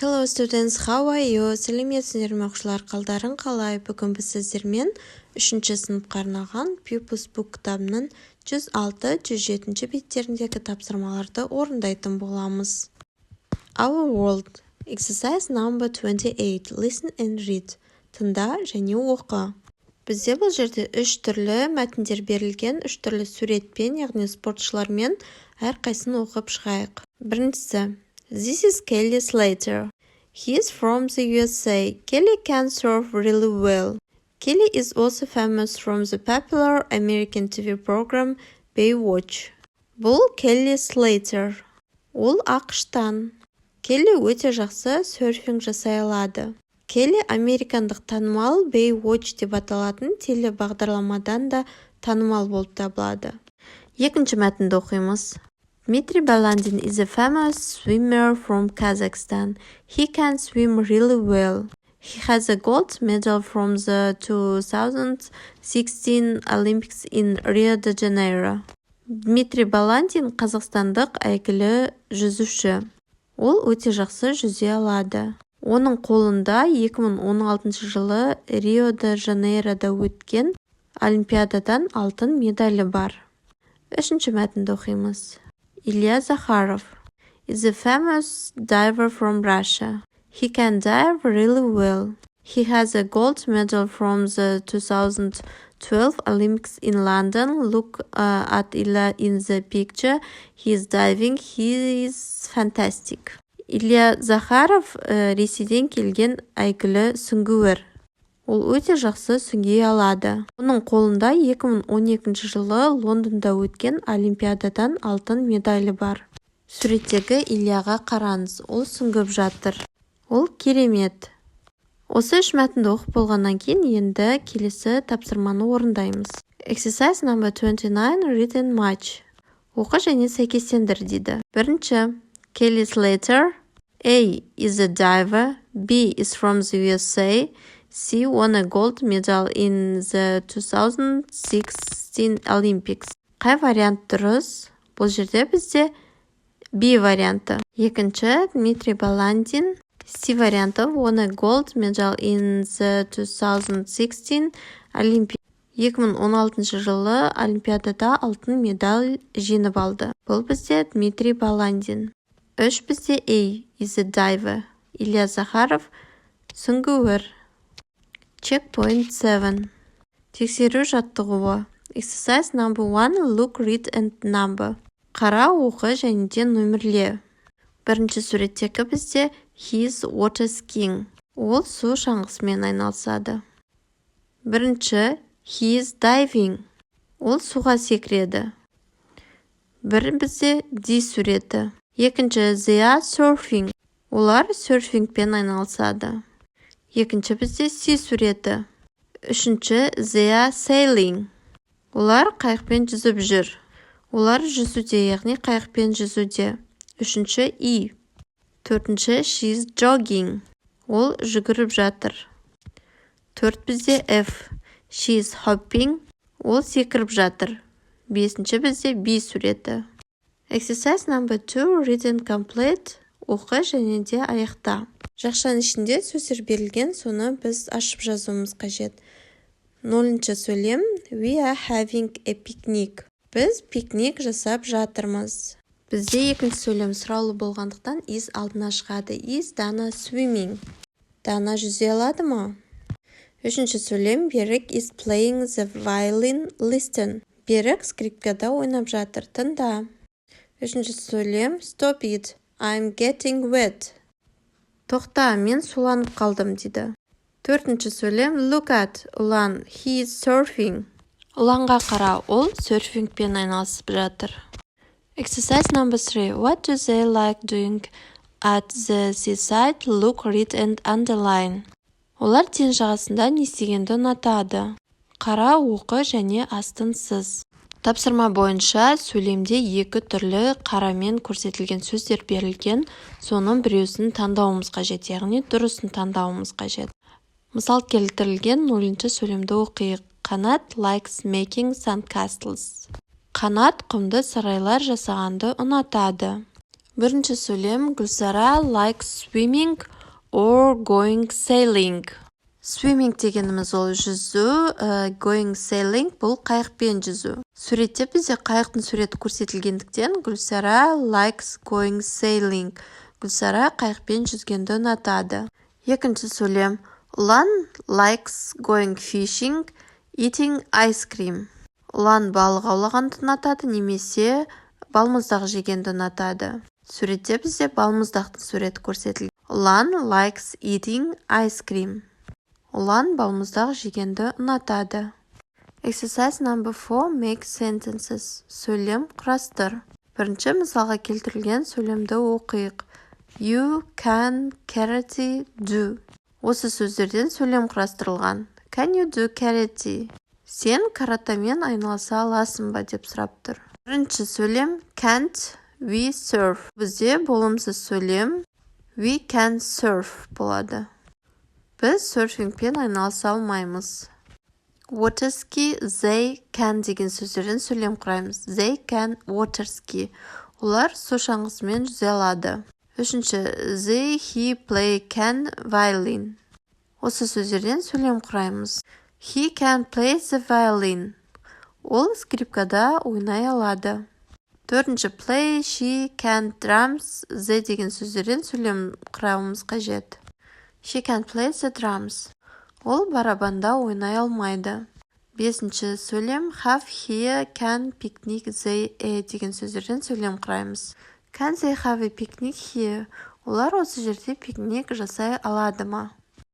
Hello students, how are you? Сәлеметсіздер ме оқушылар, қалдарың қалай? Бүгін біз сіздермен 3-ші сыныпқа арналған Pupils Book кітабының 106-107 беттеріндегі тапсырмаларды орындайтын боламыз. Our World, Exercise number 28, Listen and Read. Тыңда және оқы. Бізде бұл жерде 3 түрлі мәтіндер берілген, 3 түрлі суретпен, яғни спортшылармен әрқайсысын оқып шығайық. Біріншісі. This is Kelly Slater. He is from the USA. Kelly can surf really well. Kelly is also famous from the popular American TV program Baywatch. Бұл Kelly Slater. Ол ақштан. Kelly өте жақсы серфинг жасай алады. Kelly американдық танымал Baywatch деп аталатын телебағдарламадан да танымал болып табылады. Екінші мәтінді оқимыз. Dmitry Balandin is a famous swimmer from Kazakhstan. He can swim really well. He has a gold medal from the 2016 Olympics in Rio de Janeiro. Dmitry Balandin қазақстандық әйгілі жүзуші. Ол өте жақсы жүзе алады. Оның қолында 2016 жылы Рио де Жанейрода өткен Олимпиададан алтын медалі бар. Үшінші мәтінді оқимыз. Ilya Zakharov is a famous diver from Russia. He can dive really well. He has a gold medal from the 2012 Olympics in London. Look at Ilya in the picture. He is diving. He is fantastic. Ilya Zakharov Ресейден келген әйгілі сүңгуір. Ол өте жақсы сүңги алады. Оның қолында 2012 жылы Лондонда өткен Олимпиададан алтын медалі бар. Суреттегі Ильяға қараңыз, ол сүңгіп жатыр. Ол керемет. Осы 3 мәтінді оқып болғаннан кейін енді келесі тапсырманы орындаймыз. Exercise number 29, read and match. Оқы және сәйкестендір дейді. Бірінші, Kelly Slater. A is a diver. B is from the USA. C won a gold medal in the 2016 Olympics. Қай вариант дұрыс? Бұл жерде бізде B варианты. Екінші, Dmitry Balandin. C варианты won a gold medal in the 2016 Olympics. 2016 жылы Олимпиадада алтын медаль жеңіп алды. Бұл бізде Dmitry Balandin. 3 бізде A is a diver. Ilya Zakharov сүңгуір. Checkpoint 7. Тексеру жаттығуы. Exercise number 1. Look, read and number. Қара, оқы және де нөмірле. Бірінші суреттегі бізде He is water skiing. Ол су шаңғысымен айналысады. Бірінші He is diving. Ол суға секіреді. Бір бізде D суреті. Екінші They are surfing. Олар серфингпен айналысады. Екінші бізде C суреті. Үшінші They are sailing. Олар қайықпен жүзіп жүр. Олар жүзуде, яғни қайықпен жүзуде. Үшінші E. Төртінші She is jogging. Ол жүгіріп жатыр. Төрт бізде F. She is hopping. Ол секіріп жатыр. Бесінші бізде B суреті. Exercise number 2. Read and complete. Оқы және де аяқта. Жақшаның ішінде сөздер берілген, соны біз ашып жазуымыз қажет. 0-шы сөйлем. We are having a picnic. Біз пикник жасап жатырмыз. Бізде екінші сөйлем сұраулы болғандықтан is алдына шығады. Is Dana swimming? Дана жүзе алады ма? Үшінші сөйлем. Берік is playing the violin. Listen. Берік скрипкада ойнап жатыр. Тыңда. Үшінші сөйлем. Stop it. I'm getting wet. Тоқта, мен суланып қалдым дейді. Төртінші сөйлем. Look at. Ұлан. He is surfing. Ұланға қара, ол серфингпен айналысып жатыр. Exercise number 3. What do they like doing at the seaside? Look, read and underline. Олар теңіз жағасында не істегенді ұнатады. Қара, оқы және астынсыз. Тапсырма бойынша сөйлемде 2 түрлі қарамен көрсетілген сөздер берілген, соның біреусін таңдауымыз қажет, яғни дұрысын таңдауымыз қажет. Мысал келтірілген 0-шы сөйлемді оқиық. Қанат likes making sandcastles. Қанат құмды сарайлар жасағанды ұнатады. Бірінші сөйлем Гүлсара likes swimming or going sailing. Swimming дегеніміз ол жүзу, going sailing бұл қайықпен жүзу. Суретте бізде қайықтың суреті көрсетілгендіктен Гүлсара likes going sailing. Гүлсара қайықпен жүзгенді ұнатады. Екінші сөйлем Ұлан likes going fishing, eating ice cream. Ұлан балық аулағанды ұнатады немесе балмұздақ жегенді ұнатады. Суретте бізде балмұздақтың суреті көрсетілген. Ұлан likes eating ice cream. Ұлан балмұздақ жегенді ұнатады. Exercise number 4. Make sentences. Сөйлем құрастыр. Бірінші мысалға келтірілген сөйлемді оқиық. You, can, karate, do. Осы сөздерден сөйлем құрастырылған. Can you do karate? Сен каратамен айналыса аласың ба деп сұрап тұр. Бірінші сөйлем can't we surf. Бізде болымсыз сөйлем we can surf болады. Біз серфингпен айналыса алмаймыз. Water ski, they can деген сөздерден сөйлем құраймыз. They can water ski. Олар су шаңғысымен жүзе алады. Үшінші, they, he, play, can, violin. Осы сөздерден сөйлем құраймыз. He can play the violin. Ол скрипкада ойнай алады. Төртінші, play, she, can, drums, they деген сөздерден сөйлем құрамыз қажет. She can play the drums. Ол барабанда ойнай алмайды. Бесінші сөйлем have, he, can, picnic, they, деген сөздерден сөйлем құраймыз. Can they have a picnic here? Олар осы жерде пикник жасай алады ма?